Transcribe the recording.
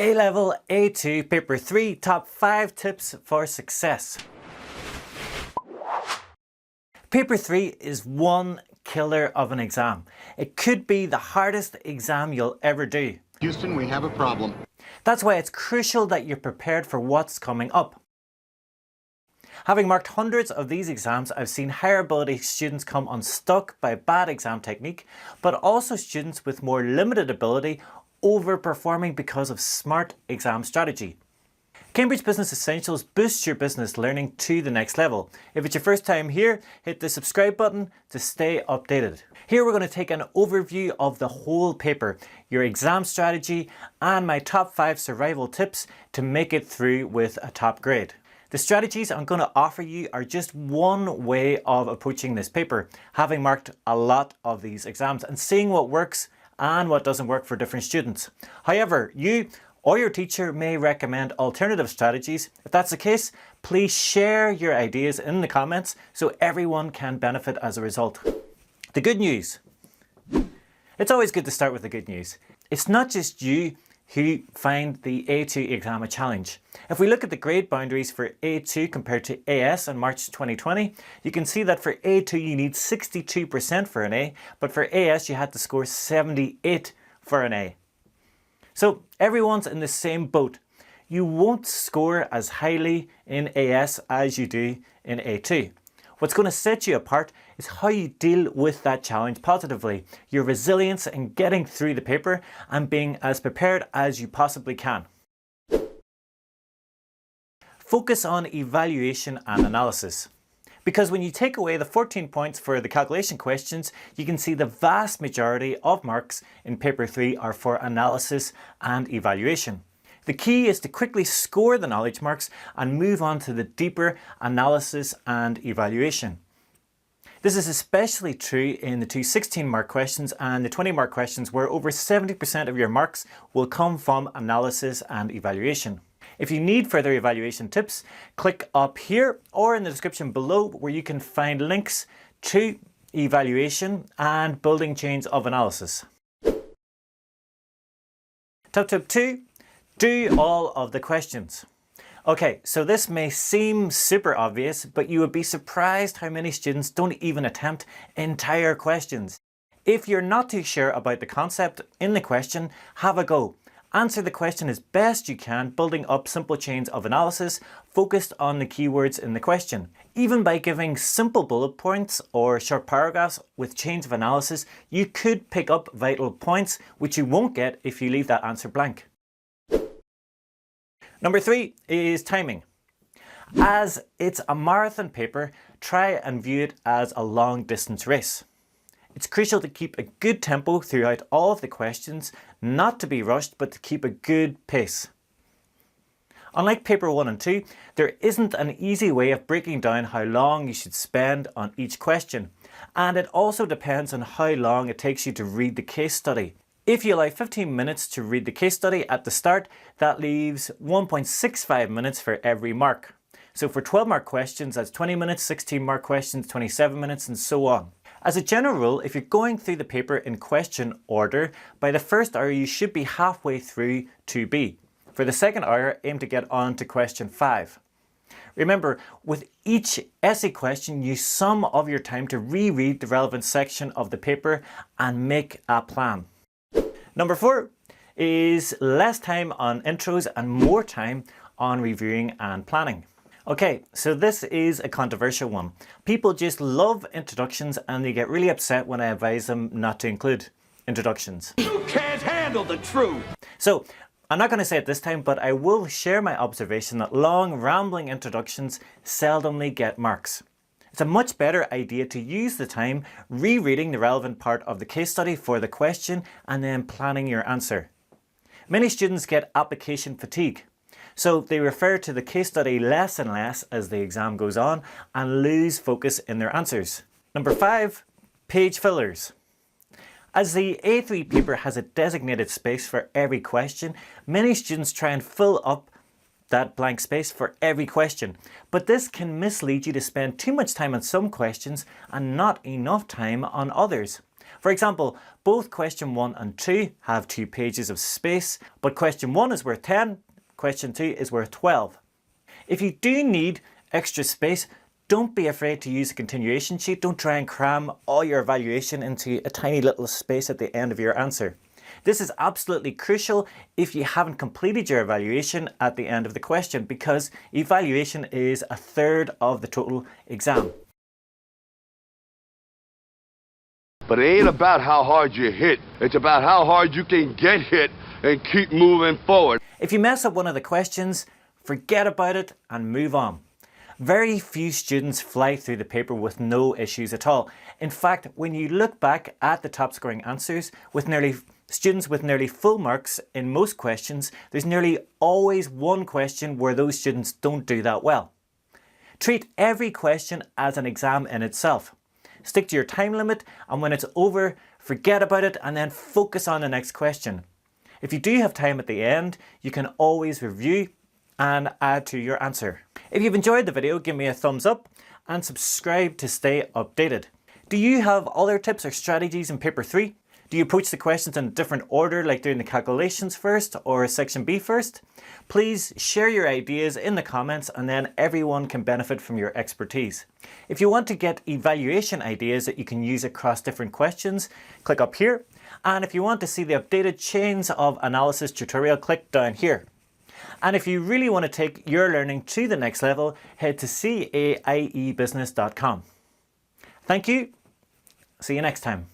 A-Level A2 Paper 3 Top 5 Tips for Success. Paper 3 is one killer of an exam. It could be the hardest exam you'll ever do. Houston, we have a problem. That's why it's crucial that you're prepared for what's coming up. Having marked hundreds of these exams, I've seen higher ability students come unstuck by bad exam technique, but also students with more limited ability overperforming because of smart exam strategy. Cambridge Business Essentials boosts your business learning to the next level. If it's your first time here, hit the subscribe button to stay updated. Here we're going to take an overview of the whole paper, your exam strategy, and my top 5 survival tips to make it through with a top grade. The strategies I'm going to offer you are just one way of approaching this paper, having marked a lot of these exams and seeing what works and what doesn't work for different students. However, you or your teacher may recommend alternative strategies. If that's the case, please share your ideas in the comments so everyone can benefit as a result. The good news. It's always good to start with the good news. It's not just you who find the A2 exam a challenge. If we look at the grade boundaries for A2 compared to AS in March 2020, you can see that for A2 you need 62% for an A, but for AS you had to score 78 for an A. So everyone's in the same boat. You won't score as highly in AS as you do in A2. What's going to set you apart is how you deal with that challenge positively, your resilience in getting through the paper and being as prepared as you possibly can. Focus on evaluation and analysis. Because when you take away the 14 points for the calculation questions, you can see the vast majority of marks in paper 3 are for analysis and evaluation. The key is to quickly score the knowledge marks and move on to the deeper analysis and evaluation. This is especially true in the two 16-mark questions and the 20-mark questions where over 70% of your marks will come from analysis and evaluation. If you need further evaluation tips, click up here or in the description below where you can find links to evaluation and building chains of analysis. Top tip 2. Do all of the questions. Okay, so this may seem super obvious, but you would be surprised how many students don't even attempt entire questions. If you're not too sure about the concept in the question, have a go. Answer the question as best you can, building up simple chains of analysis focused on the keywords in the question. Even by giving simple bullet points or short paragraphs with chains of analysis, you could pick up vital points which you won't get if you leave that answer blank. Number 3 is timing. As it's a marathon paper, try and view it as a long distance race. It's crucial to keep a good tempo throughout all of the questions, not to be rushed, but to keep a good pace. Unlike paper 1 and 2, there isn't an easy way of breaking down how long you should spend on each question. And it also depends on how long it takes you to read the case study. If you allow 15 minutes to read the case study at the start, that leaves 1.65 minutes for every mark. So for 12-mark questions, that's 20 minutes, 16-mark questions, 27 minutes, and so on. As a general rule, if you're going through the paper in question order, by the first hour you should be halfway through 2B. For the second hour, aim to get on to question 5. Remember, with each essay question, use some of your time to reread the relevant section of the paper and make a plan. Number 4 is less time on intros and more time on reviewing and planning. Okay, so this is a controversial one. People just love introductions and they get really upset when I advise them not to include introductions. You can't handle the truth! So, I'm not going to say it this time, but I will share my observation that long, rambling introductions seldomly get marks. It's a much better idea to use the time rereading the relevant part of the case study for the question and then planning your answer. Many students get application fatigue, so they refer to the case study less and less as the exam goes on and lose focus in their answers. Number 5, page fillers. As the A3 paper has a designated space for every question, many students try and fill up that blank space for every question. But this can mislead you to spend too much time on some questions and not enough time on others. For example, both question 1 and 2 have 2 pages of space, but question 1 is worth 10, question 2 is worth 12. If you do need extra space, don't be afraid to use a continuation sheet. Don't try and cram all your evaluation into a tiny little space at the end of your answer. This is absolutely crucial if you haven't completed your evaluation at the end of the question, because evaluation is a third of the total exam. But it ain't about how hard you hit. It's about how hard you can get hit and keep moving forward. If you mess up one of the questions, forget about it and move on. Very few students fly through the paper with no issues at all. In fact, when you look back at the top scoring answers, students with nearly full marks in most questions, there's nearly always one question where those students don't do that well. Treat every question as an exam in itself. Stick to your time limit, and when it's over, forget about it and then focus on the next question. If you do have time at the end, you can always review and add to your answer. If you've enjoyed the video, give me a thumbs up and subscribe to stay updated. Do you have other tips or strategies in paper 3? Do you approach the questions in a different order, like doing the calculations first or section B first? Please share your ideas in the comments, and then everyone can benefit from your expertise. If you want to get evaluation ideas that you can use across different questions, click up here. And if you want to see the updated chains of analysis tutorial, click down here. And if you really want to take your learning to the next level, head to CAIEbusiness.com. Thank you. See you next time.